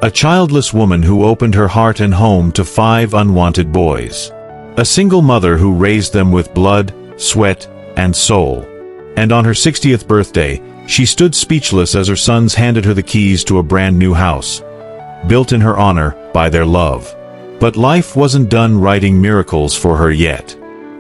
A childless woman who opened her heart and home to 5 unwanted boys. A single mother who raised them with blood, sweat, and soul. And on her 60th birthday, she stood speechless as her sons handed her the keys to a brand new house, built in her honor by their love. But life wasn't done writing miracles for her yet.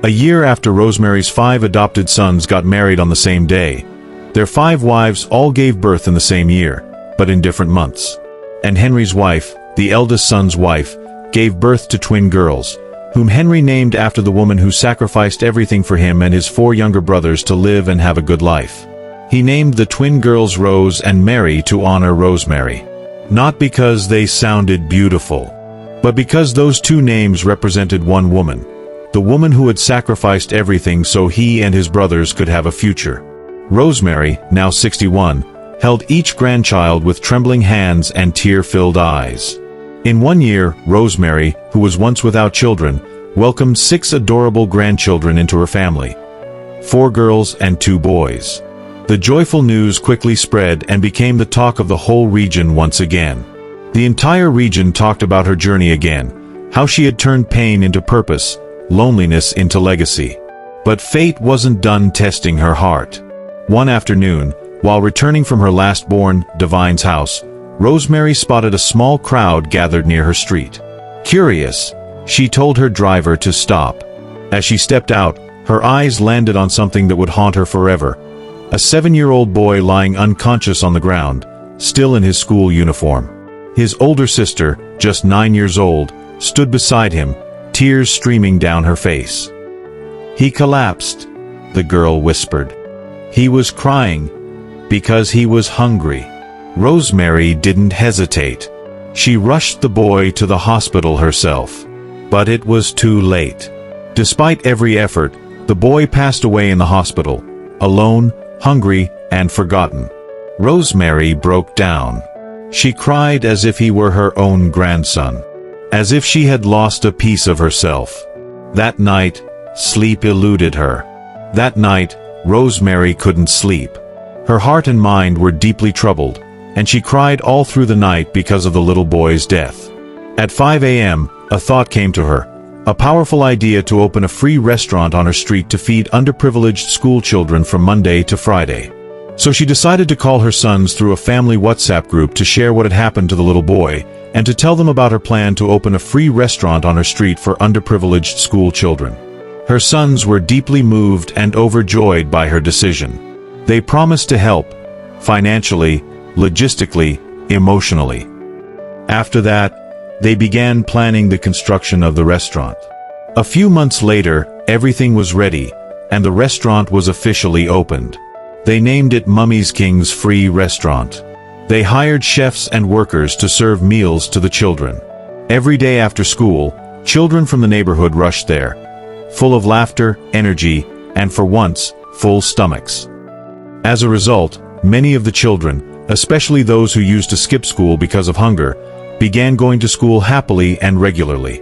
A year after Rosemary's 5 adopted sons got married on the same day, their 5 wives all gave birth in the same year, but in different months. And Henry's wife, the eldest son's wife, gave birth to twin girls, whom Henry named after the woman who sacrificed everything for him and his 4 younger brothers to live and have a good life. He named the twin girls Rose and Mary to honor Rosemary. Not because they sounded beautiful, but because those 2 names represented one woman, the woman who had sacrificed everything so he and his brothers could have a future. Rosemary, now 61, held each grandchild with trembling hands and tear-filled eyes. In 1 year, Rosemary, who was once without children, welcomed 6 adorable grandchildren into her family. 4 girls and 2 boys. The joyful news quickly spread and became the talk of the whole region once again. The entire region talked about her journey again, how she had turned pain into purpose, loneliness into legacy. But fate wasn't done testing her heart. One afternoon, while returning from her last-born, Divine's house, Rosemary spotted a small crowd gathered near her street. Curious, she told her driver to stop. As she stepped out, her eyes landed on something that would haunt her forever. A 7-year-old boy lying unconscious on the ground, still in his school uniform. His older sister, just 9 years old, stood beside him, tears streaming down her face. "He collapsed," the girl whispered. "He was crying because he was hungry." Rosemary didn't hesitate. She rushed the boy to the hospital herself. But it was too late. Despite every effort, the boy passed away in the hospital, alone, hungry, and forgotten. Rosemary broke down. She cried as if he were her own grandson, as if she had lost a piece of herself. That night, sleep eluded her. That night, Rosemary couldn't sleep. Her heart and mind were deeply troubled, and she cried all through the night because of the little boy's death. At 5 a.m., a thought came to her, a powerful idea to open a free restaurant on her street to feed underprivileged school children from Monday to Friday. So she decided to call her sons through a family WhatsApp group to share what had happened to the little boy, and to tell them about her plan to open a free restaurant on her street for underprivileged school children. Her sons were deeply moved and overjoyed by her decision. They promised to help, financially, logistically, emotionally. After that, they began planning the construction of the restaurant. A few months later, everything was ready, and the restaurant was officially opened. They named it Mummy's King's Free Restaurant. They hired chefs and workers to serve meals to the children. Every day after school, children from the neighborhood rushed there, full of laughter, energy, and for once, full stomachs. As a result, many of the children, especially those who used to skip school because of hunger, began going to school happily and regularly.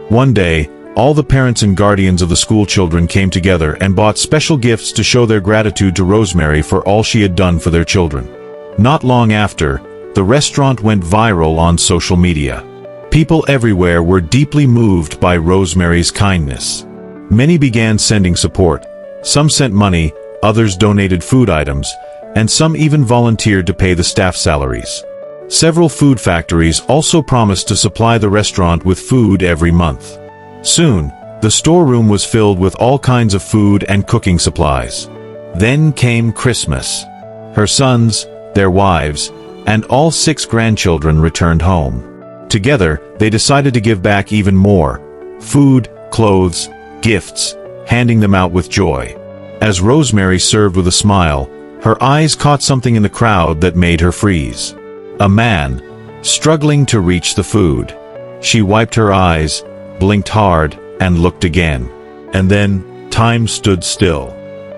One day, all the parents and guardians of the school children came together and bought special gifts to show their gratitude to Rosemary for all she had done for their children. Not long after, the restaurant went viral on social media. People everywhere were deeply moved by Rosemary's kindness. Many began sending support. Some sent money, others donated food items, and some even volunteered to pay the staff salaries. Several food factories also promised to supply the restaurant with food every month. Soon, the storeroom was filled with all kinds of food and cooking supplies. Then came Christmas. Her sons, their wives, and all 6 grandchildren returned home. Together, they decided to give back even more: food, clothes, gifts, handing them out with joy. As Rosemary served with a smile, her eyes caught something in the crowd that made her freeze. A man, struggling to reach the food. She wiped her eyes, blinked hard, and looked again. And then, time stood still.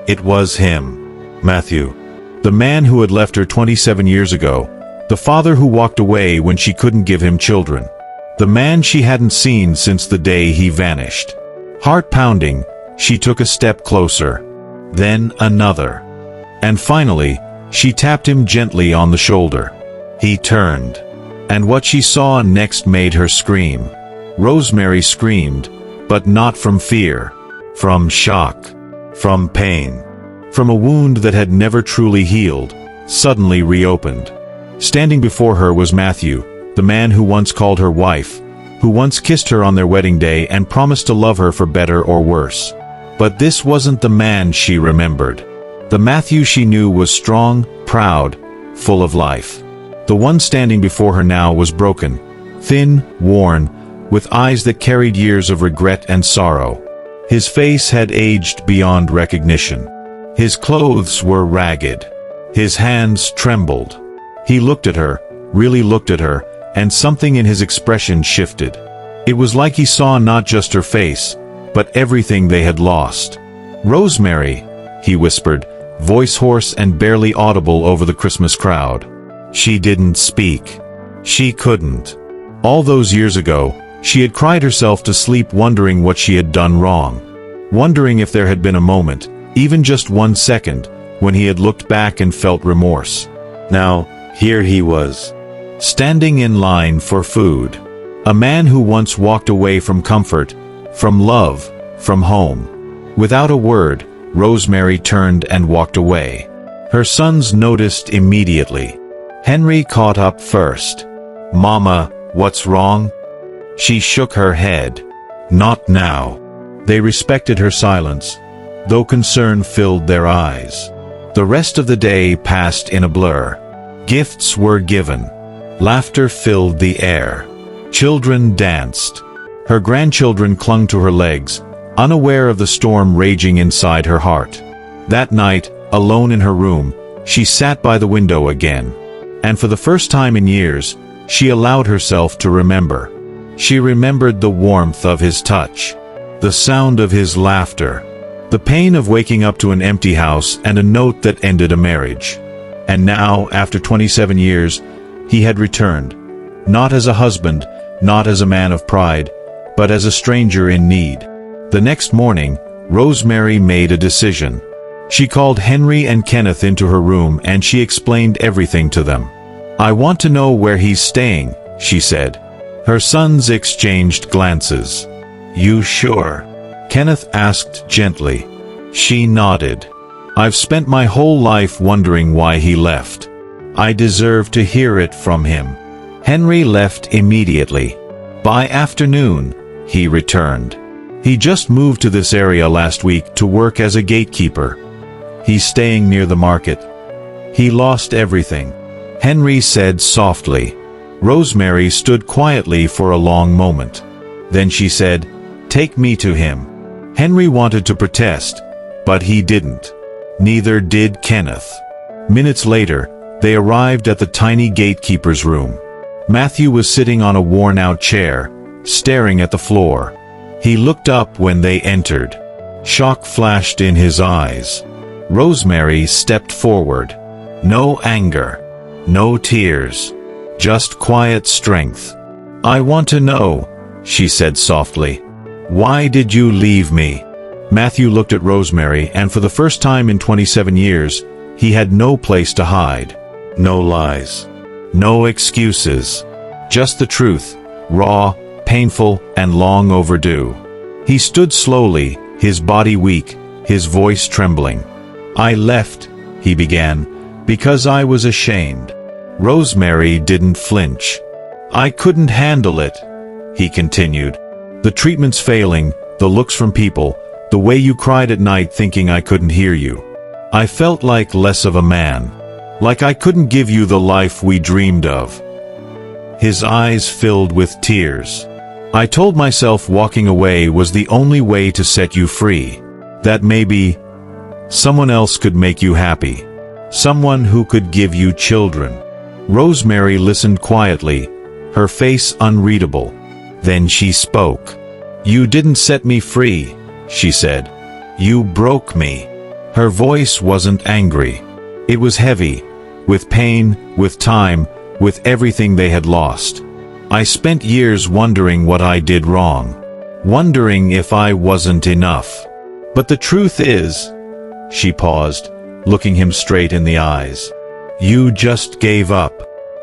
It was him. Matthew. The man who had left her 27 years ago. The father who walked away when she couldn't give him children. The man she hadn't seen since the day he vanished. Heart pounding, she took a step closer. Then another. And finally, she tapped him gently on the shoulder. He turned. And what she saw next made her scream. Rosemary screamed, but not from fear. From shock. From pain. From a wound that had never truly healed, suddenly reopened. Standing before her was Matthew, the man who once called her wife, who once kissed her on their wedding day and promised to love her for better or worse. But this wasn't the man she remembered. The Matthew she knew was strong, proud, full of life. The one standing before her now was broken, thin, worn, with eyes that carried years of regret and sorrow. His face had aged beyond recognition. His clothes were ragged. His hands trembled. He looked at her, really looked at her, and something in his expression shifted. It was like he saw not just her face, but everything they had lost. "Rosemary," he whispered, voice hoarse and barely audible over the Christmas crowd. She didn't speak. She couldn't. All those years ago, she had cried herself to sleep wondering what she had done wrong. Wondering if there had been a moment, even just 1 second, when he had looked back and felt remorse. Now, here he was, standing in line for food. A man who once walked away from comfort, from love, from home. Without a word, Rosemary turned and walked away. Her sons noticed immediately. Henry caught up first. "Mama, what's wrong?" She shook her head. "Not now." They respected her silence, though concern filled their eyes. The rest of the day passed in a blur. Gifts were given. Laughter filled the air. Children danced. Her grandchildren clung to her legs, unaware of the storm raging inside her heart. That night, alone in her room, she sat by the window again. And for the first time in years, she allowed herself to remember. She remembered the warmth of his touch, the sound of his laughter, the pain of waking up to an empty house and a note that ended a marriage. And now, after 27 years, he had returned, not as a husband, not as a man of pride, but as a stranger in need. The next morning, Rosemary made a decision. She called Henry and Kenneth into her room and she explained everything to them. "I want to know where he's staying," she said. Her sons exchanged glances. "You sure?" Kenneth asked gently. She nodded. "I've spent my whole life wondering why he left. I deserve to hear it from him." Henry left immediately. By afternoon, he returned. He just moved to this area last week to work as a gatekeeper. He's staying near the market. He lost everything, Henry said softly. Rosemary stood quietly for a long moment. Then she said, "Take me to him." Henry wanted to protest, but he didn't. Neither did Kenneth. Minutes later, they arrived at the tiny Gatekeepers Room. Matthew was sitting on a worn-out chair, staring at the floor. He looked up when they entered. Shock flashed in his eyes. Rosemary stepped forward. No anger. No tears. Just quiet strength. "I want to know," she said softly. "Why did you leave me?" Matthew looked at Rosemary, and for the first time in 27 years, he had no place to hide. No lies. No excuses. Just the truth, raw, painful, and long overdue. He stood slowly, his body weak, his voice trembling. "I left," he began, "because I was ashamed." Rosemary didn't flinch. "I couldn't handle it," he continued. "The treatment's failing, the looks from people, the way you cried at night thinking I couldn't hear you. I felt like less of a man. Like I couldn't give you the life we dreamed of." His eyes filled with tears. "I told myself walking away was the only way to set you free. That maybe someone else could make you happy. Someone who could give you children." Rosemary listened quietly, her face unreadable. Then she spoke. "You didn't set me free," she said. "You broke me." Her voice wasn't angry. It was heavy, with pain, with time, with everything they had lost. "I spent years wondering what I did wrong. Wondering if I wasn't enough. But the truth is," she paused, looking him straight in the eyes, "you just gave up.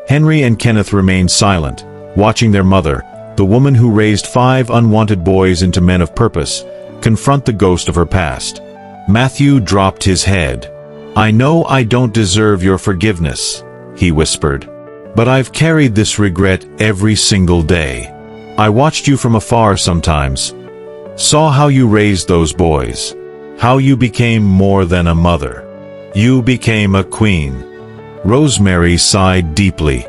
Henry and Kenneth remained silent, watching their mother, the woman who raised 5 unwanted boys into men of purpose, confront the ghost of her past. Matthew dropped his head. "I know I don't deserve your forgiveness," he whispered. "But I've carried this regret every single day. I watched you from afar sometimes, saw how you raised those boys, how you became more than a mother. You became a queen." Rosemary sighed deeply.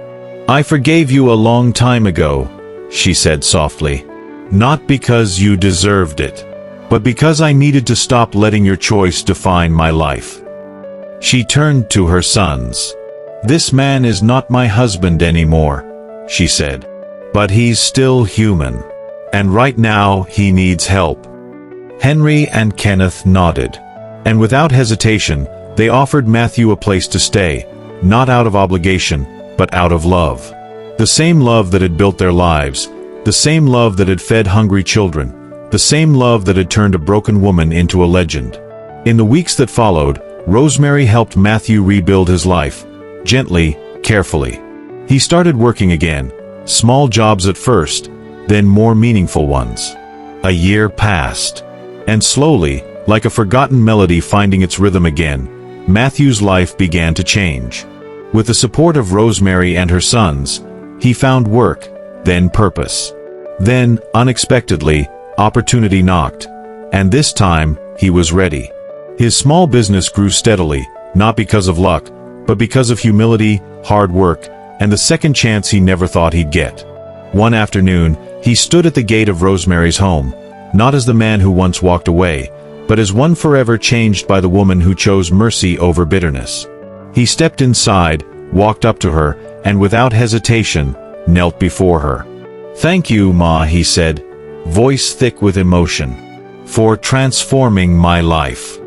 "I forgave you a long time ago," she said softly. "Not because you deserved it, but because I needed to stop letting your choice define my life." She turned to her sons. "This man is not my husband anymore," she said. "But he's still human. And right now he needs help." Henry and Kenneth nodded. And without hesitation, they offered Matthew a place to stay, not out of obligation, but out of love. The same love that had built their lives, the same love that had fed hungry children, the same love that had turned a broken woman into a legend. In the weeks that followed, Rosemary helped Matthew rebuild his life, gently, carefully. He started working again, small jobs at first, then more meaningful ones. A year passed. And slowly, like a forgotten melody finding its rhythm again, Matthew's life began to change. With the support of Rosemary and her sons, he found work, then purpose. Then, unexpectedly, opportunity knocked, and this time, he was ready. His small business grew steadily, not because of luck, but because of humility, hard work, and the second chance he never thought he'd get. One afternoon, he stood at the gate of Rosemary's home, not as the man who once walked away, but as one forever changed by the woman who chose mercy over bitterness. He stepped inside, walked up to her, and without hesitation, knelt before her. "Thank you, Ma," he said, voice thick with emotion, "for transforming my life."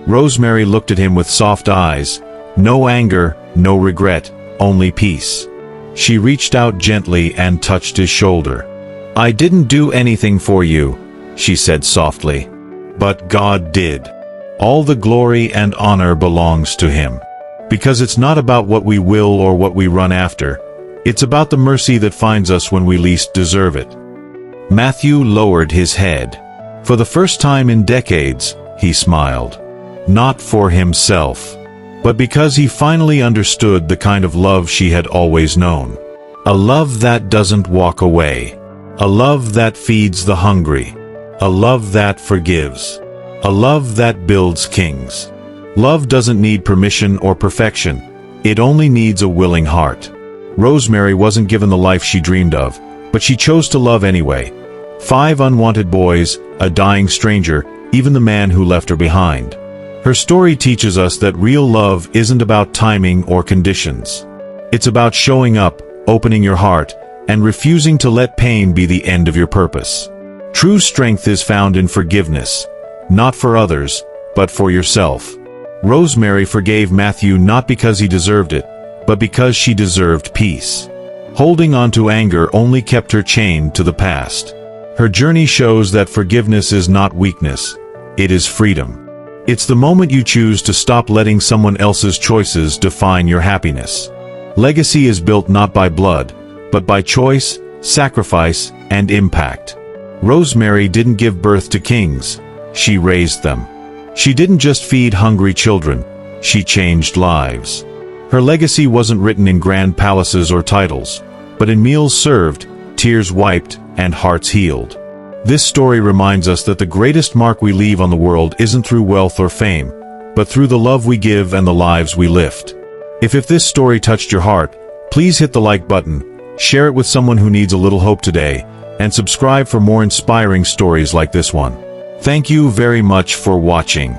Rosemary looked at him with soft eyes, no anger, no regret, only peace. She reached out gently and touched his shoulder. "I didn't do anything for you," she said softly, "but God did. All the glory and honor belongs to Him. Because it's not about what we will or what we run after. It's about the mercy that finds us when we least deserve it." Matthew lowered his head. For the first time in decades, he smiled. Not for himself, but because he finally understood the kind of love she had always known. A love that doesn't walk away. A love that feeds the hungry. A love that forgives. A love that builds kings. Love doesn't need permission or perfection. It only needs a willing heart. Rosemary wasn't given the life she dreamed of, but she chose to love anyway. 5 unwanted boys, a dying stranger, even the man who left her behind. Her story teaches us that real love isn't about timing or conditions. It's about showing up, opening your heart, and refusing to let pain be the end of your purpose. True strength is found in forgiveness, not for others, but for yourself. Rosemary forgave Matthew not because he deserved it, but because she deserved peace. Holding on to anger only kept her chained to the past. Her journey shows that forgiveness is not weakness, it is freedom. It's the moment you choose to stop letting someone else's choices define your happiness. Legacy is built not by blood, but by choice, sacrifice, and impact. Rosemary didn't give birth to kings, she raised them. She didn't just feed hungry children, she changed lives. Her legacy wasn't written in grand palaces or titles, but in meals served, tears wiped, and hearts healed. This story reminds us that the greatest mark we leave on the world isn't through wealth or fame, but through the love we give and the lives we lift. If this story touched your heart, please hit the like button, share it with someone who needs a little hope today, and subscribe for more inspiring stories like this one. Thank you very much for watching.